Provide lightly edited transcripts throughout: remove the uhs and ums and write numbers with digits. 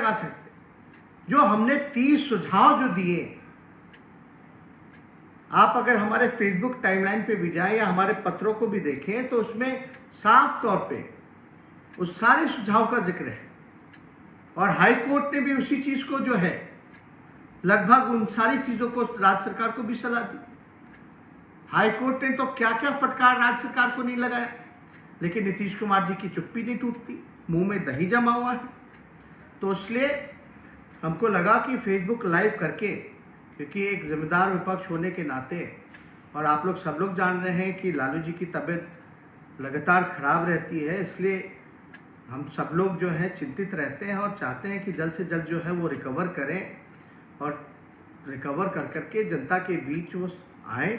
लगा सकते। जो हमने 30 सुझाव जो दिए, आप अगर हमारे फेसबुक टाइमलाइन पे भी जाएं या हमारे पत्रों को भी देखें तो उसमें साफ तौर पे उस सारे सुझाव का जिक्र है। और हाई कोर्ट ने भी उसी चीज को जो है लगभग उन सारी चीजों को राज्य सरकार को भी सलाह दी। हाई कोर्ट ने तो क्या क्या फटकार राज्य सरकार को नहीं लगाया, लेकिन नीतीश कुमार जी की चुप्पी नहीं टूटती, मुंह में दही जमा हुआ है। तो इसलिए हमको लगा कि फेसबुक लाइव करके, क्योंकि एक जिम्मेदार विपक्ष होने के नाते, और आप लोग सब लोग जान रहे हैं कि लालू जी की तबीयत लगातार खराब रहती है, इसलिए हम सब लोग जो है चिंतित रहते हैं और चाहते हैं कि जल्द से जल्द जो है वो रिकवर करें और रिकवर कर करके जनता के बीच वो आए।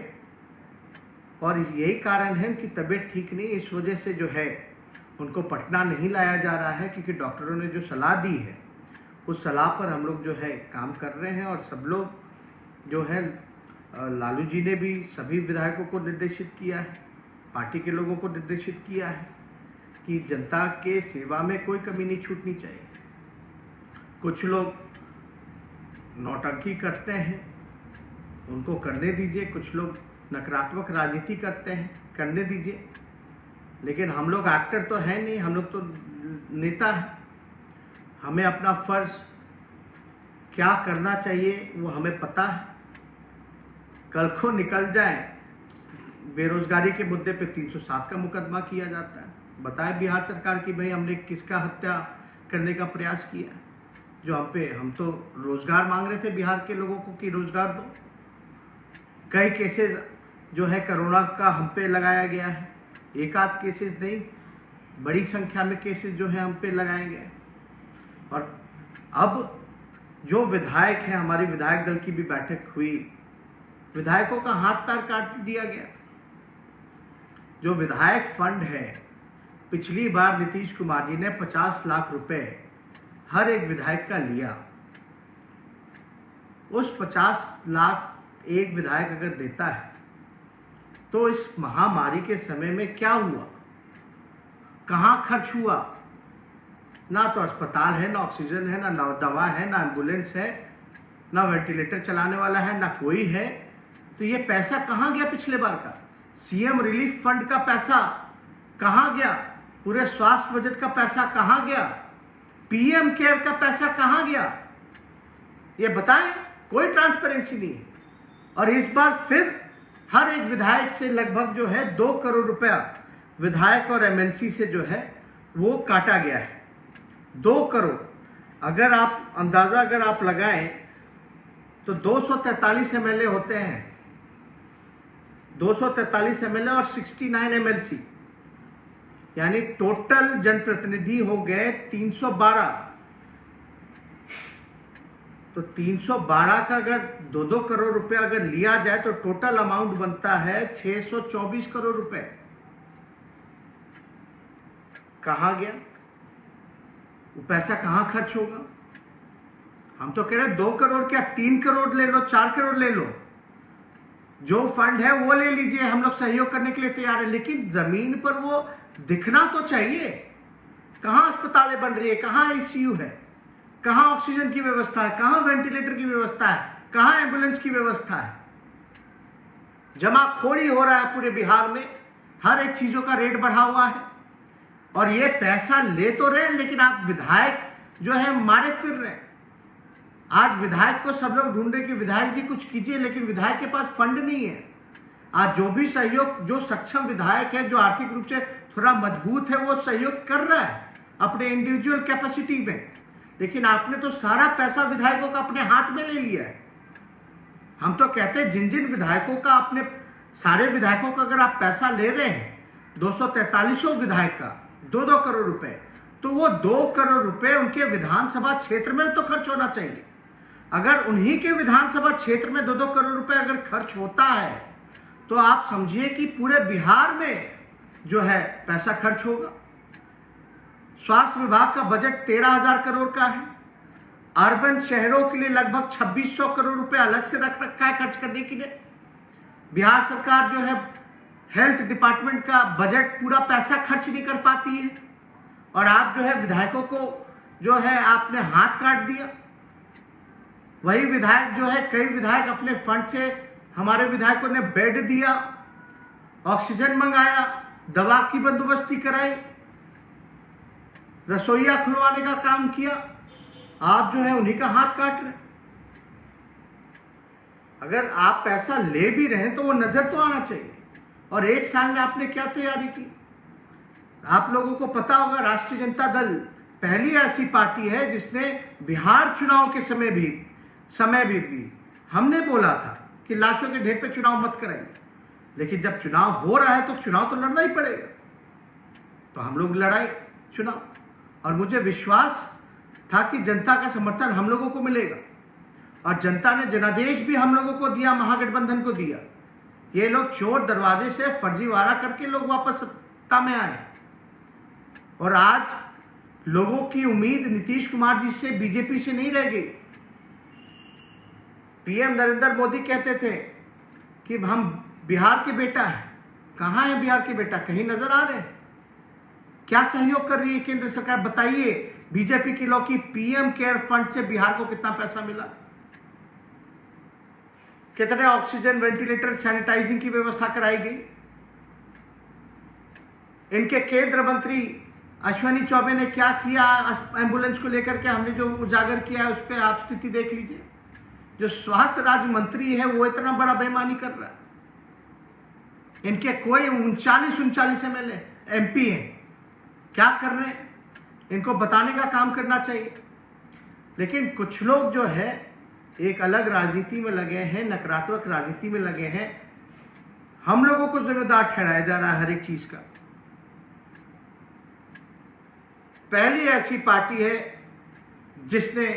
और यही कारण है कि तबीयत ठीक नहीं, इस वजह से जो है उनको पटना नहीं लाया जा रहा है, क्योंकि डॉक्टरों ने जो सलाह दी है उस सलाह पर हम लोग जो है काम कर रहे हैं। और सब लोग जो है, लालू जी ने भी सभी विधायकों को निर्देशित किया है, पार्टी के लोगों को निर्देशित किया है कि जनता के सेवा में कोई कमी नहीं छूटनी चाहिए। कुछ लोग नौटंकी करते हैं, उनको करने दीजिए। कुछ लोग नकारात्मक राजनीति करते हैं, करने दीजिए। लेकिन हम लोग एक्टर तो है नहीं, हम लोग तो नेता हैं। हमें अपना फर्ज क्या करना चाहिए वो हमें पता है। कल को निकल जाए, बेरोजगारी के मुद्दे पे 307 का मुकदमा किया जाता है। बताए बिहार सरकार की भाई हमने किसका हत्या करने का प्रयास किया, जो हम तो रोजगार मांग रहे थे बिहार के लोगों को कि रोजगार दो। कई केसेस जो है कोरोना का हम पे लगाया गया है, एक आध केसेस नहीं, बड़ी संख्या में केसेस जो है हम पे लगाए गए। और अब जो विधायक है, हमारी विधायक दल की भी बैठक हुई, विधायकों का हाथ पैर काट दिया गया। जो विधायक फंड है, पिछली बार नीतीश कुमार जी ने 50 लाख रुपए हर एक विधायक का लिया। उस 50 लाख एक विधायक अगर देता है तो इस महामारी के समय में क्या हुआ, कहां खर्च हुआ? ना तो अस्पताल है, ना ऑक्सीजन है, ना दवा है, ना एम्बुलेंस है, ना वेंटिलेटर चलाने वाला है, ना कोई है। तो ये पैसा कहां गया? पिछले बार का सीएम रिलीफ फंड का पैसा कहां गया? पूरे स्वास्थ्य बजट का पैसा कहां गया? पीएम केयर का पैसा कहां गया? ये बताएं। कोई ट्रांसपेरेंसी नहीं है। और इस बार फिर हर एक विधायक से लगभग जो है 2 करोड़ रुपया विधायक और एमएलसी से जो है वो काटा गया है। 2 करोड़ अगर आप अंदाजा लगाएं तो 243 एमएलए होते हैं, 243 एमएलए और 69 एमएलसी, यानी टोटल जनप्रतिनिधि हो गए 312। तो 312 का अगर 2-2 करोड़ रुपया अगर लिया जाए तो टोटल अमाउंट बनता है 624 करोड़ रुपए। कहां गया वो पैसा? कहां खर्च होगा? हम तो कह रहे हैं 2 करोड़ क्या 3 करोड़ ले लो, 4 करोड़ ले लो, जो फंड है वो ले लीजिए, हम लोग सहयोग करने के लिए तैयार है। लेकिन जमीन पर वो दिखना तो चाहिए। कहां अस्पतालें बन रही है, कहां आईसीयू है, कहां ऑक्सीजन की व्यवस्था है, कहां वेंटिलेटर की व्यवस्था है, कहां एम्बुलेंस की व्यवस्था है? जमाखोरी हो रहा है पूरे बिहार में, हर एक चीजों का रेट बढ़ा हुआ है। और ये पैसा ले तो रहे हैं, लेकिन आप विधायक जो है मारे फिर रहे हैं। आज विधायक को सब लोग ढूंढ रहे कि विधायक जी कुछ कीजिए, लेकिन विधायक के पास फंड नहीं है। आज जो भी सहयोग, जो सक्षम विधायक है, जो आर्थिक रूप से थोड़ा मजबूत है, वो सहयोग कर रहा है अपने इंडिविजुअल कैपेसिटी में। लेकिन आपने तो सारा पैसा विधायकों का अपने हाथ में ले लिया है। हम तो कहते हैं जिन जिन विधायकों का, अपने सारे विधायकों का अगर आप पैसा ले रहे हैं, 243 विधायक का 2-2 करोड़ रुपए, तो वो 2 करोड़ रुपए उनके विधानसभा क्षेत्र में तो खर्च होना चाहिए। अगर उन्हीं के विधानसभा क्षेत्र में 2-2 करोड़ रुपए अगर खर्च होता है तो आप समझिए कि पूरे बिहार में जो है पैसा खर्च होगा। स्वास्थ्य विभाग का बजट 13,000 करोड़ का है। अर्बन शहरों के लिए लगभग 2600 करोड़ रुपए अलग से रख रखा है खर्च करने के लिए। बिहार सरकार जो है हेल्थ डिपार्टमेंट का बजट पूरा पैसा खर्च नहीं कर पाती है। और आप जो है विधायकों को जो है आपने हाथ काट दिया। वही विधायक जो है, कई विधायक अपने फंड से, हमारे विधायकों ने बेड दिया, ऑक्सीजन मंगाया, दवा की बंदोबस्ती कराई, रसोईया खुलवाने का काम किया। आप जो है उन्हीं का हाथ काट रहे। अगर आप पैसा ले भी रहे हैं तो वो नजर तो आना चाहिए। और एक साल में आपने क्या तैयारी की? आप लोगों को पता होगा, राष्ट्रीय जनता दल पहली ऐसी पार्टी है जिसने बिहार चुनाव के समय भी हमने बोला था कि लाशों के ढेर पे चुनाव मत कराइए, लेकिन जब चुनाव हो रहा है तो चुनाव तो लड़ना ही पड़ेगा। तो हम लोग लड़ाई चुनाव, और मुझे विश्वास था कि जनता का समर्थन हम लोगों को मिलेगा। और जनता ने जनादेश भी हम लोगों को दिया, महागठबंधन को दिया। ये लोग चोर दरवाजे से फर्जीवाड़ा करके लोग वापस सत्ता में आए। और आज लोगों की उम्मीद नीतीश कुमार जी से, बीजेपी से नहीं रह गई। पीएम नरेंद्र मोदी कहते थे कि हम बिहार के बेटा हैं। कहाँ है बिहार के बेटा? कहीं नजर आ रहे हैं? क्या सहयोग कर रही है केंद्र सरकार? बताइए। बीजेपी के लोग की पीएम केयर फंड से बिहार को कितना पैसा मिला? कितने ऑक्सीजन, वेंटिलेटर, सैनिटाइजिंग की व्यवस्था कराई गई? इनके केंद्र मंत्री अश्विनी चौबे ने क्या किया एम्बुलेंस को लेकर के? हमने जो उजागर किया है उस पर आप स्थिति देख लीजिए। जो स्वास्थ्य राज्य मंत्री है वो इतना बड़ा बेईमानी कर रहा है। इनके कोई 39 एमएलए एमपी हैं, क्या कर रहे हैं? इनको बताने का काम करना चाहिए। लेकिन कुछ लोग जो है एक अलग राजनीति में लगे हैं, नकारात्मक राजनीति में लगे हैं। हम लोगों को जिम्मेदार ठहराया जा रहा है हर एक चीज का। पहली ऐसी पार्टी है जिसने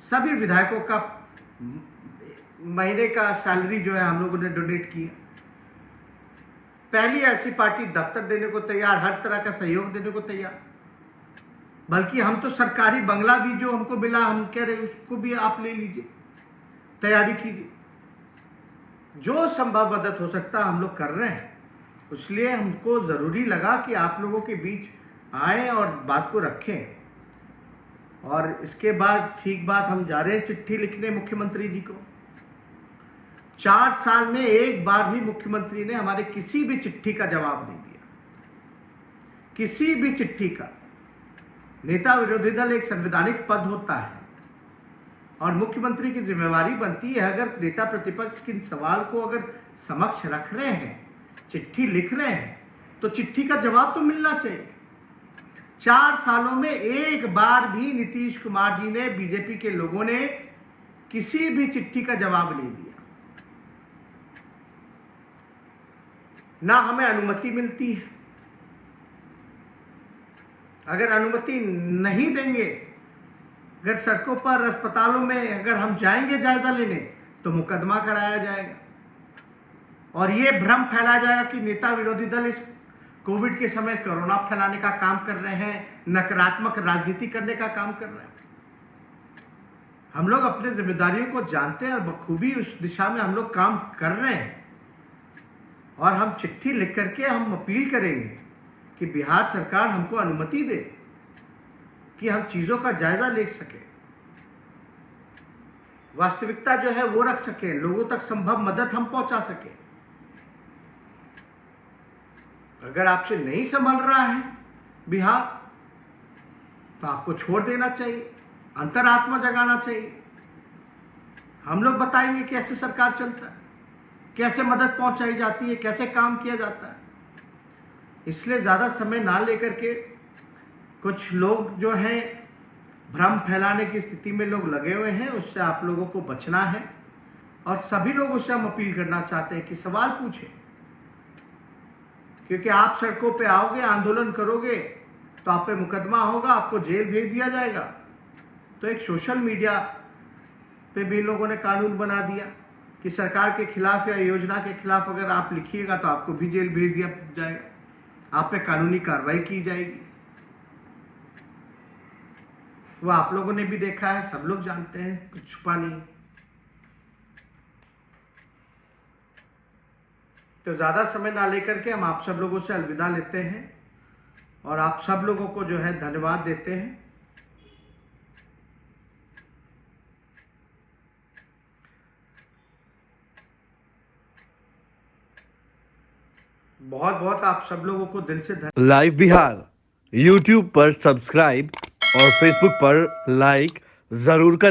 सभी विधायकों का महीने का सैलरी जो है हम लोगों ने डोनेट किया। पहली ऐसी पार्टी दफ्तर देने को तैयार, हर तरह का सहयोग देने को तैयार। बल्कि हम तो सरकारी बंगला भी जो हमको मिला, हम कह रहे उसको भी आप ले लीजिए, तैयारी कीजिए। जो संभव मदद हो सकता हम लोग कर रहे हैं। इसलिए हमको जरूरी लगा कि आप लोगों के बीच आए और बात को रखें। और इसके बाद ठीक बात, हम जा रहे हैं चिट्ठी लिखने मुख्यमंत्री जी को। 4 साल में एक बार भी मुख्यमंत्री ने हमारे किसी भी चिट्ठी का जवाब नहीं दिया, किसी भी चिट्ठी का। नेता विरोधी दल एक संवैधानिक पद होता है और मुख्यमंत्री की जिम्मेवारी बनती है, अगर नेता प्रतिपक्ष के सवाल को अगर समक्ष रख रहे हैं, चिट्ठी लिख रहे हैं, तो चिट्ठी का जवाब तो मिलना चाहिए। 4 सालों में एक बार भी नीतीश कुमार जी ने, बीजेपी के लोगों ने किसी भी चिट्ठी का जवाब नहीं दिया। ना हमें अनुमति मिलती है। अगर अनुमति नहीं देंगे, अगर सड़कों पर, अस्पतालों में अगर हम जाएंगे जायजा लेने, तो मुकदमा कराया जाएगा और ये भ्रम फैलाया जाएगा कि नेता विरोधी दल इस कोविड के समय कोरोना फैलाने का काम कर रहे हैं, नकारात्मक राजनीति करने का काम कर रहे हैं। हम लोग अपने जिम्मेदारियों को जानते हैं और बखूबी उस दिशा में हम लोग काम कर रहे हैं। और हम चिट्ठी लिख करके हम अपील करेंगे कि बिहार सरकार हमको अनुमति दे कि हम चीजों का जायजा ले सके, वास्तविकता जो है वो रख सके, लोगों तक संभव मदद हम पहुंचा सके। अगर आपसे नहीं संभल रहा है बिहार, तो आपको छोड़ देना चाहिए, अंतरात्मा जगाना चाहिए। हम लोग बताएंगे कैसे सरकार चलता है, कैसे मदद पहुंचाई जाती है, कैसे काम किया जाता है। इसलिए ज़्यादा समय ना लेकर के कुछ लोग जो हैं भ्रम फैलाने की स्थिति में लोग लगे हुए हैं, उससे आप लोगों को बचना है। और सभी लोगों से हम अपील करना चाहते हैं कि सवाल पूछें, क्योंकि आप सड़कों पे आओगे, आंदोलन करोगे तो आप पे मुकदमा होगा, आपको जेल भेज दिया जाएगा। तो एक सोशल मीडिया पे भी लोगों ने कानून बना दिया कि सरकार के खिलाफ या योजना के खिलाफ अगर आप लिखिएगा तो आपको भी जेल भेज दिया जाएगा, आप पे कानूनी कार्रवाई की जाएगी। वो आप लोगों ने भी देखा है, सब लोग जानते हैं, कुछ छुपा नहीं। तो ज़्यादा समय ना लेकर के हम आप सब लोगों से अलविदा लेते हैं और आप सब लोगों को जो है धन्यवाद देते हैं। बहुत बहुत आप सब लोगों को दिल से धन्यवाद। लाइव बिहार यूट्यूब पर सब्सक्राइब और फेसबुक पर लाइक जरूर करें।